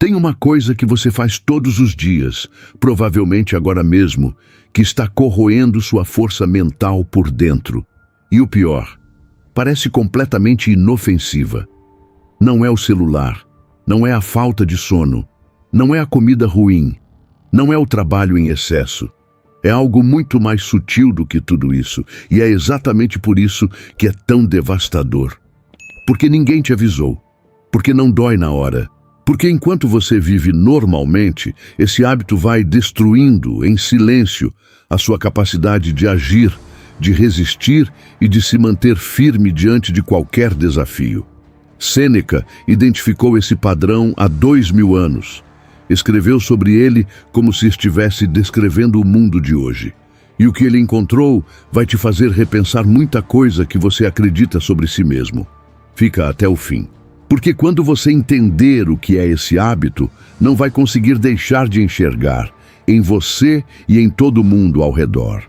Tem uma coisa que você faz todos os dias, provavelmente agora mesmo, que está corroendo sua força mental por dentro. E o pior, parece completamente inofensiva. Não é o celular, não é a falta de sono, não é a comida ruim, não é o trabalho em excesso. É algo muito mais sutil do que tudo isso, e é exatamente por isso que é tão devastador. Porque ninguém te avisou, porque não dói na hora. Porque enquanto você vive normalmente, esse hábito vai destruindo, em silêncio, a sua capacidade de agir, de resistir e de se manter firme diante de qualquer desafio. Sêneca identificou esse padrão há 2000 anos. Escreveu sobre ele como se estivesse descrevendo o mundo de hoje. E o que ele encontrou vai te fazer repensar muita coisa que você acredita sobre si mesmo. Fica até o fim. Porque quando você entender o que é esse hábito, não vai conseguir deixar de enxergar em você e em todo mundo ao redor.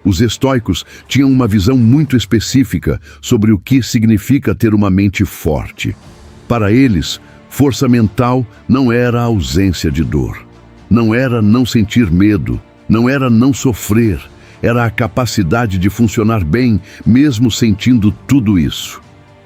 Os estoicos tinham uma visão muito específica sobre o que significa ter uma mente forte. Para eles, força mental não era a ausência de dor. Não era não sentir medo, não era não sofrer, era a capacidade de funcionar bem mesmo sentindo tudo isso.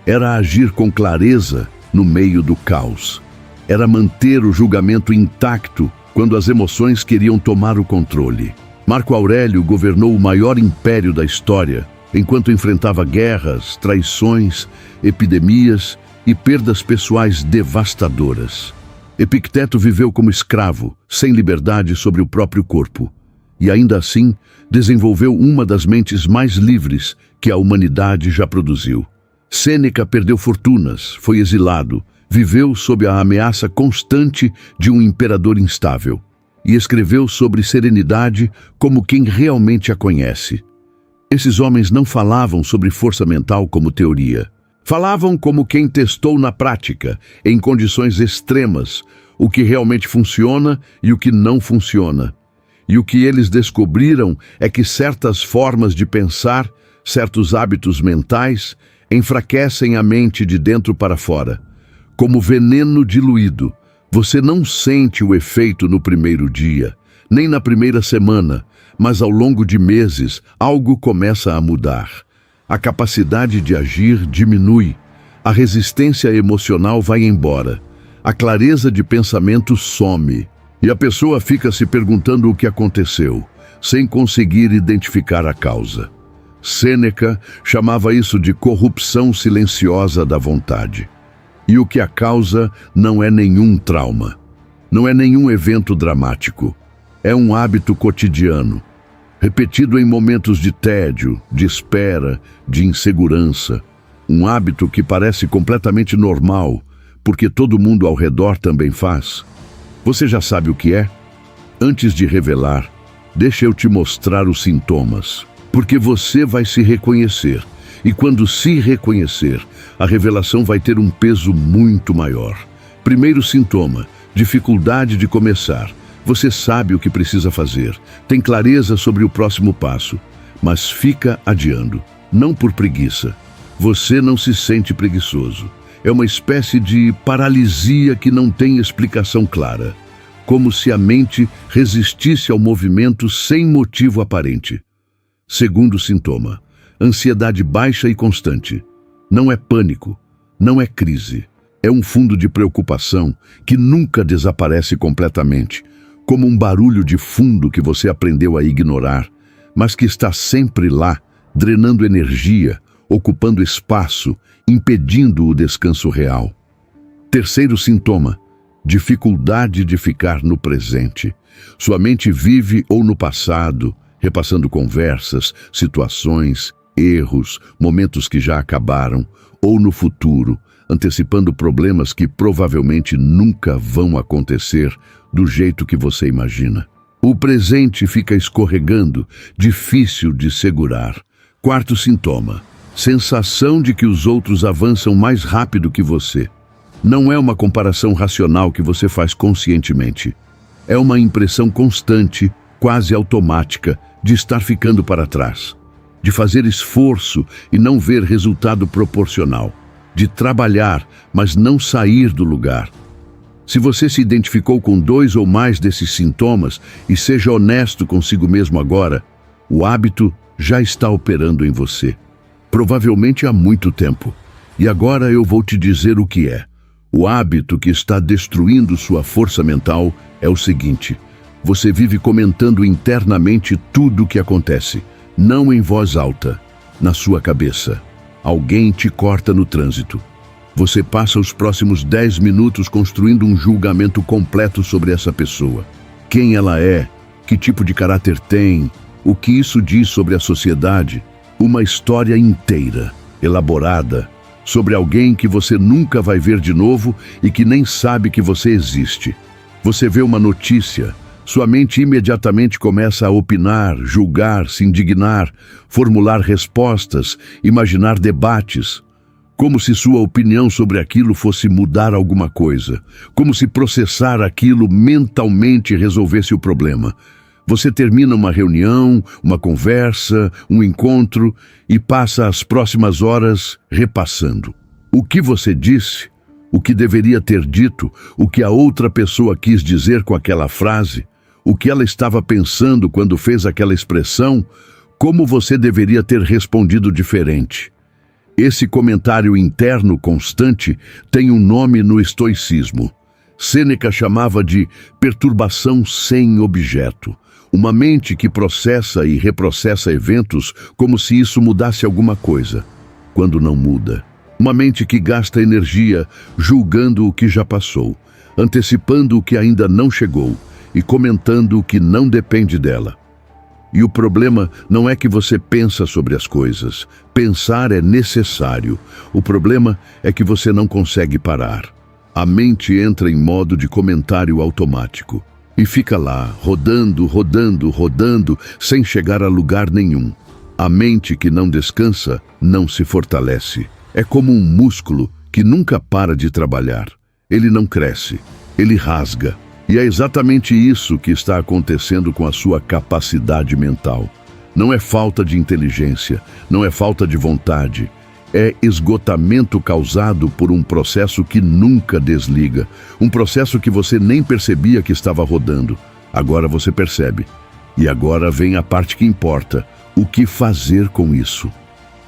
Era agir com clareza no meio do caos. Era manter o julgamento intacto quando as emoções queriam tomar o controle. Marco Aurélio governou o maior império da história, enquanto enfrentava guerras, traições, epidemias e perdas pessoais devastadoras. Epicteto viveu como escravo, sem liberdade sobre o próprio corpo, e ainda assim desenvolveu uma das mentes mais livres que a humanidade já produziu. Sêneca perdeu fortunas, foi exilado, viveu sob a ameaça constante de um imperador instável e escreveu sobre serenidade como quem realmente a conhece. Esses homens não falavam sobre força mental como teoria. Falavam como quem testou na prática, em condições extremas, o que realmente funciona e o que não funciona. E o que eles descobriram é que certas formas de pensar, certos hábitos mentais, enfraquecem a mente de dentro para fora. Como veneno diluído, você não sente o efeito no primeiro dia, nem na primeira semana, mas ao longo de meses, algo começa a mudar. A capacidade de agir diminui, a resistência emocional vai embora, a clareza de pensamento some, e a pessoa fica se perguntando o que aconteceu, sem conseguir identificar a causa. Sêneca chamava isso de corrupção silenciosa da vontade. E o que a causa não é nenhum trauma, não é nenhum evento dramático, é um hábito cotidiano, repetido em momentos de tédio, de espera, de insegurança, um hábito que parece completamente normal, porque todo mundo ao redor também faz. Você já sabe o que é? Antes de revelar, deixa eu te mostrar os sintomas. Porque você vai se reconhecer, e quando se reconhecer, a revelação vai ter um peso muito maior. Primeiro sintoma, dificuldade de começar. Você sabe o que precisa fazer, tem clareza sobre o próximo passo, mas fica adiando, não por preguiça. Você não se sente preguiçoso. É uma espécie de paralisia que não tem explicação clara, como se a mente resistisse ao movimento sem motivo aparente. Segundo sintoma, ansiedade baixa e constante. Não é pânico, não é crise. É um fundo de preocupação que nunca desaparece completamente, como um barulho de fundo que você aprendeu a ignorar, mas que está sempre lá, drenando energia, ocupando espaço, impedindo o descanso real. Terceiro sintoma, dificuldade de ficar no presente. Sua mente vive ou no passado, repassando conversas, situações, erros, momentos que já acabaram, ou no futuro, antecipando problemas que provavelmente nunca vão acontecer do jeito que você imagina. O presente fica escorregando, difícil de segurar. Quarto sintoma, sensação de que os outros avançam mais rápido que você. Não é uma comparação racional que você faz conscientemente. É uma impressão constante, quase automática, de estar ficando para trás, de fazer esforço e não ver resultado proporcional, de trabalhar, mas não sair do lugar. Se você se identificou com 2 ou mais desses sintomas, e seja honesto consigo mesmo agora, o hábito já está operando em você. Provavelmente há muito tempo. E agora eu vou te dizer o que é. O hábito que está destruindo sua força mental é o seguinte: você vive comentando internamente tudo o que acontece, não em voz alta, na sua cabeça. Alguém te corta no trânsito. Você passa os próximos 10 minutos construindo um julgamento completo sobre essa pessoa. Quem ela é, que tipo de caráter tem, o que isso diz sobre a sociedade. Uma história inteira, elaborada, sobre alguém que você nunca vai ver de novo e que nem sabe que você existe. Você vê uma notícia, sua mente imediatamente começa a opinar, julgar, se indignar, formular respostas, imaginar debates, como se sua opinião sobre aquilo fosse mudar alguma coisa, como se processar aquilo mentalmente resolvesse o problema. Você termina uma reunião, uma conversa, um encontro e passa as próximas horas repassando. O que você disse, o que deveria ter dito, o que a outra pessoa quis dizer com aquela frase, o que ela estava pensando quando fez aquela expressão, como você deveria ter respondido diferente. Esse comentário interno constante tem um nome no estoicismo. Sêneca chamava de perturbação sem objeto. Uma mente que processa e reprocessa eventos como se isso mudasse alguma coisa, quando não muda. Uma mente que gasta energia julgando o que já passou, antecipando o que ainda não chegou e comentando o que não depende dela. E o problema não é que você pensa sobre as coisas. Pensar é necessário. O problema é que você não consegue parar. A mente entra em modo de comentário automático e fica lá, rodando, rodando, rodando, sem chegar a lugar nenhum. A mente que não descansa não se fortalece. É como um músculo que nunca para de trabalhar. Ele não cresce, ele rasga. E é exatamente isso que está acontecendo com a sua capacidade mental. Não é falta de inteligência, não é falta de vontade. É esgotamento causado por um processo que nunca desliga. Um processo que você nem percebia que estava rodando. Agora você percebe. E agora vem a parte que importa. O que fazer com isso?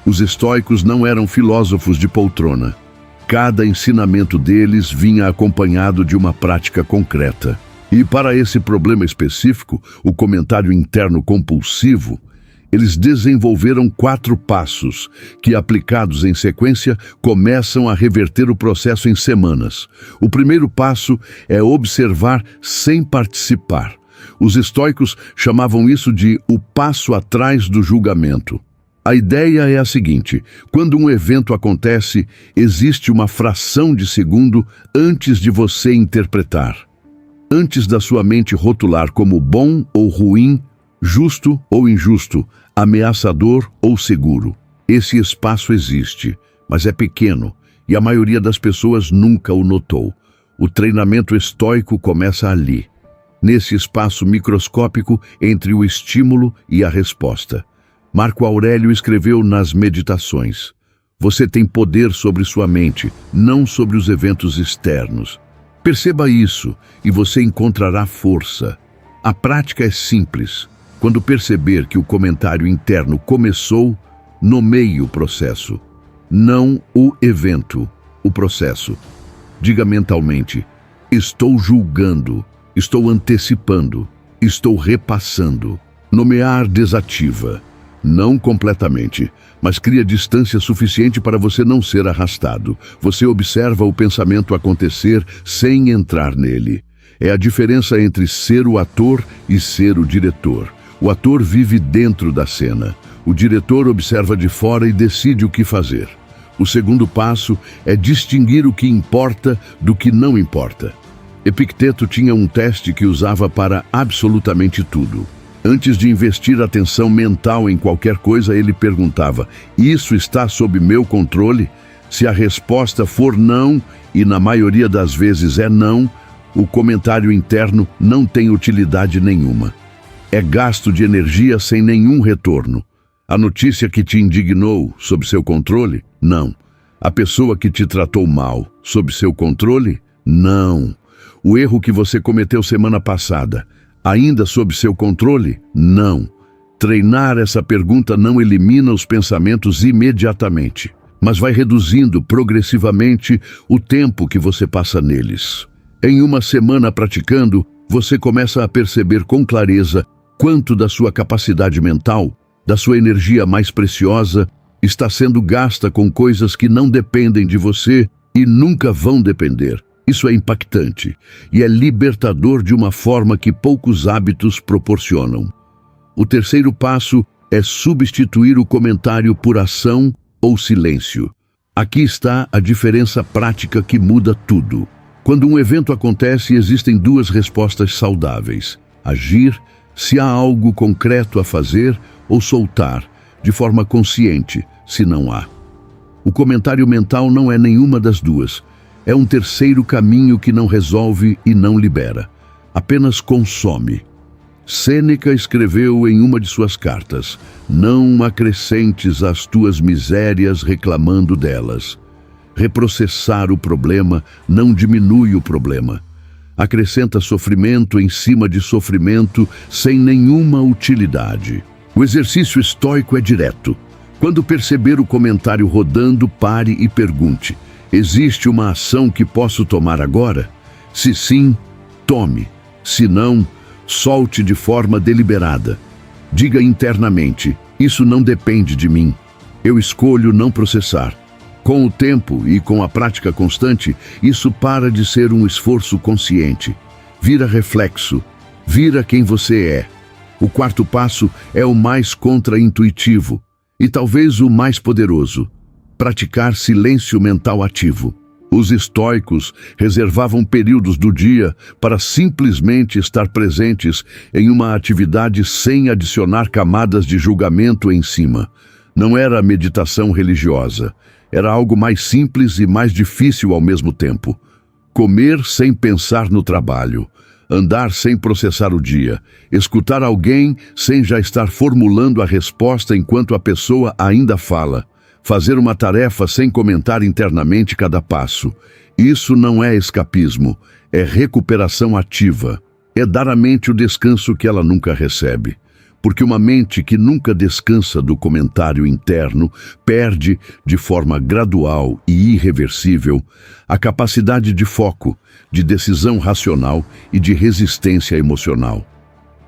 Os estoicos não eram filósofos de poltrona. Cada ensinamento deles vinha acompanhado de uma prática concreta. E para esse problema específico, o comentário interno compulsivo, eles desenvolveram 4 passos que, aplicados em sequência, começam a reverter o processo em semanas. O primeiro passo é observar sem participar. Os estoicos chamavam isso de o passo atrás do julgamento. A ideia é a seguinte: quando um evento acontece, existe uma fração de segundo antes de você interpretar. Antes da sua mente rotular como bom ou ruim, justo ou injusto, ameaçador ou seguro. Esse espaço existe, mas é pequeno e a maioria das pessoas nunca o notou. O treinamento estoico começa ali, nesse espaço microscópico entre o estímulo e a resposta. Marco Aurélio escreveu nas Meditações: você tem poder sobre sua mente, não sobre os eventos externos. Perceba isso e você encontrará força. A prática é simples. Quando perceber que o comentário interno começou, nomeie o processo. Não o evento, o processo. Diga mentalmente: estou julgando, estou antecipando, estou repassando. Nomear desativa. Não completamente, mas cria distância suficiente para você não ser arrastado. Você observa o pensamento acontecer sem entrar nele. É a diferença entre ser o ator e ser o diretor. O ator vive dentro da cena. O diretor observa de fora e decide o que fazer. O segundo passo é distinguir o que importa do que não importa. Epicteto tinha um teste que usava para absolutamente tudo. Antes de investir atenção mental em qualquer coisa, ele perguntava: isso está sob meu controle? Se a resposta for não, e na maioria das vezes é não, o comentário interno não tem utilidade nenhuma. É gasto de energia sem nenhum retorno. A notícia que te indignou, sob seu controle? Não. A pessoa que te tratou mal, sob seu controle? Não. O erro que você cometeu semana passada, ainda sob seu controle? Não. Treinar essa pergunta não elimina os pensamentos imediatamente, mas vai reduzindo progressivamente o tempo que você passa neles. Em uma semana praticando, você começa a perceber com clareza quanto da sua capacidade mental, da sua energia mais preciosa, está sendo gasta com coisas que não dependem de você e nunca vão depender. Isso é impactante e é libertador de uma forma que poucos hábitos proporcionam. O terceiro passo é substituir o comentário por ação ou silêncio. Aqui está a diferença prática que muda tudo. Quando um evento acontece, existem duas respostas saudáveis: agir, se há algo concreto a fazer, ou soltar, de forma consciente, se não há. O comentário mental não é nenhuma das duas. É um terceiro caminho que não resolve e não libera. Apenas consome. Sêneca escreveu em uma de suas cartas: não acrescentes às tuas misérias reclamando delas. Reprocessar o problema não diminui o problema. Acrescenta sofrimento em cima de sofrimento sem nenhuma utilidade. O exercício estoico é direto. Quando perceber o comentário rodando, pare e pergunte: existe uma ação que posso tomar agora? Se sim, tome. Se não, solte de forma deliberada. Diga internamente: isso não depende de mim. Eu escolho não processar. Com o tempo e com a prática constante, isso para de ser um esforço consciente. Vira reflexo. Vira quem você é. O quarto passo é o mais contraintuitivo e talvez o mais poderoso: praticar silêncio mental ativo. Os estoicos reservavam períodos do dia para simplesmente estar presentes em uma atividade sem adicionar camadas de julgamento em cima. Não era meditação religiosa. Era algo mais simples e mais difícil ao mesmo tempo. Comer sem pensar no trabalho. Andar sem processar o dia. Escutar alguém sem já estar formulando a resposta enquanto a pessoa ainda fala. Fazer uma tarefa sem comentar internamente cada passo. Isso não é escapismo, é recuperação ativa. É dar à mente o descanso que ela nunca recebe. Porque uma mente que nunca descansa do comentário interno perde, de forma gradual e irreversível, a capacidade de foco, de decisão racional e de resistência emocional.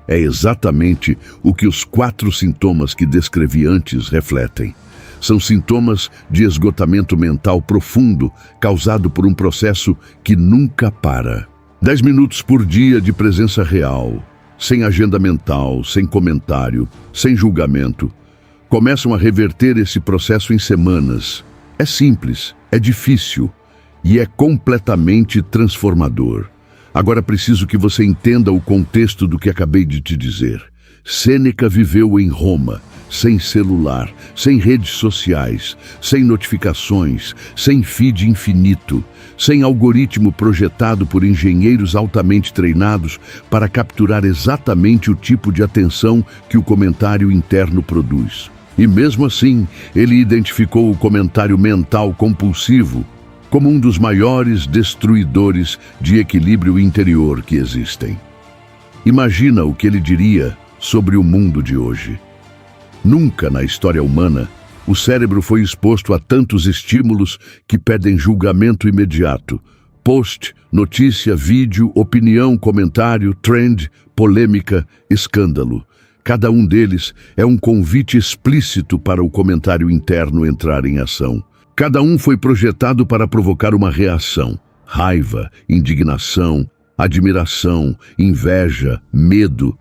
É exatamente o que os 4 sintomas que descrevi antes refletem. São sintomas de esgotamento mental profundo causado por um processo que nunca para. 10 minutos por dia de presença real, sem agenda mental, sem comentário, sem julgamento, começam a reverter esse processo em semanas. É simples, é difícil e é completamente transformador. Agora preciso que você entenda o contexto do que acabei de te dizer. Sêneca viveu em Roma, sem celular, sem redes sociais, sem notificações, sem feed infinito, sem algoritmo projetado por engenheiros altamente treinados para capturar exatamente o tipo de atenção que o comentário interno produz. E mesmo assim, ele identificou o comentário mental compulsivo como um dos maiores destruidores de equilíbrio interior que existem. Imagina o que ele diria sobre o mundo de hoje. Nunca na história humana o cérebro foi exposto a tantos estímulos que pedem julgamento imediato. Post, notícia, vídeo, opinião, comentário, trend, polêmica, escândalo. Cada um deles é um convite explícito para o comentário interno entrar em ação. Cada um foi projetado para provocar uma reação: raiva, indignação, admiração, inveja, medo.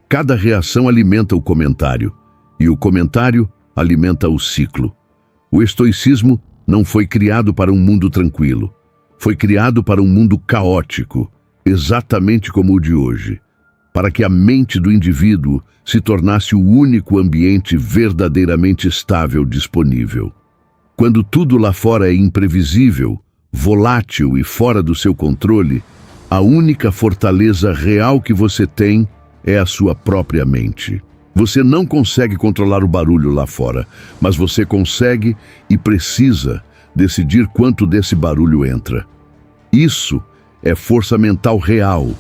Cada reação alimenta o comentário, e o comentário alimenta o ciclo. O estoicismo não foi criado para um mundo tranquilo. Foi criado para um mundo caótico, exatamente como o de hoje, para que a mente do indivíduo se tornasse o único ambiente verdadeiramente estável disponível. Quando tudo lá fora é imprevisível, volátil e fora do seu controle, a única fortaleza real que você tem é a sua própria mente. Você não consegue controlar o barulho lá fora, mas você consegue e precisa decidir quanto desse barulho entra. Isso é força mental real.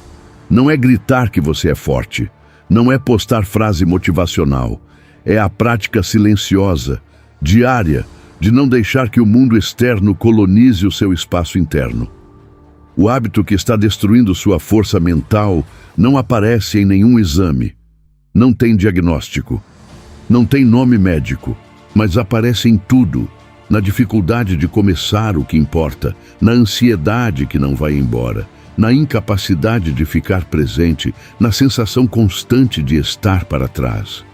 Não é gritar que você é forte. Não é postar frase motivacional. É a prática silenciosa, diária, de não deixar que o mundo externo colonize o seu espaço interno. O hábito que está destruindo sua força mental não aparece em nenhum exame. Não tem diagnóstico. Não tem nome médico. Mas aparece em tudo. Na dificuldade de começar o que importa, na ansiedade que não vai embora, na incapacidade de ficar presente, na sensação constante de estar para trás.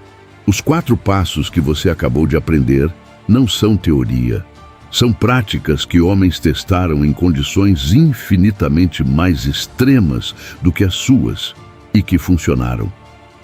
Os 4 passos que você acabou de aprender não são teoria. São práticas que homens testaram em condições infinitamente mais extremas do que as suas e que funcionaram.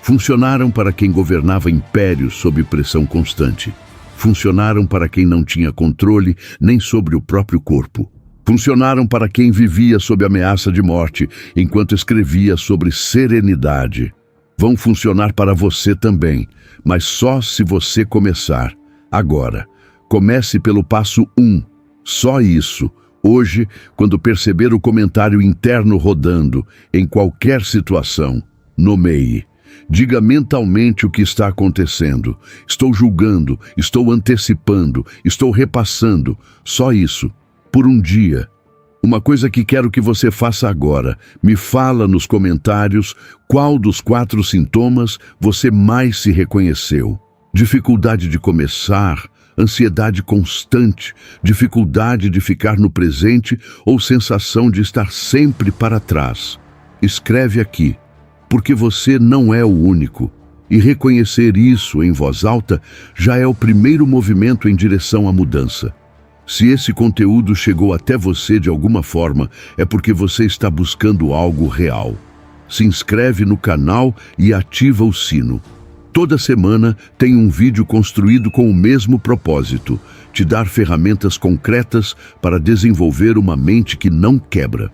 Funcionaram para quem governava impérios sob pressão constante. Funcionaram para quem não tinha controle nem sobre o próprio corpo. Funcionaram para quem vivia sob ameaça de morte enquanto escrevia sobre serenidade. Vão funcionar para você também, mas só se você começar. Agora, comece pelo passo 1. Só isso. Hoje, quando perceber o comentário interno rodando, em qualquer situação, nomeie. Diga mentalmente o que está acontecendo. Estou julgando, estou antecipando, estou repassando. Só isso. Por um dia. Uma coisa que quero que você faça agora. Me fala nos comentários qual dos 4 sintomas você mais se reconheceu. Dificuldade de começar, ansiedade constante, dificuldade de ficar no presente ou sensação de estar sempre para trás. Escreve aqui, porque você não é o único. E reconhecer isso em voz alta já é o primeiro movimento em direção à mudança. Se esse conteúdo chegou até você de alguma forma, é porque você está buscando algo real. Se inscreve no canal e ativa o sino. Toda semana tem um vídeo construído com o mesmo propósito, te dar ferramentas concretas para desenvolver uma mente que não quebra.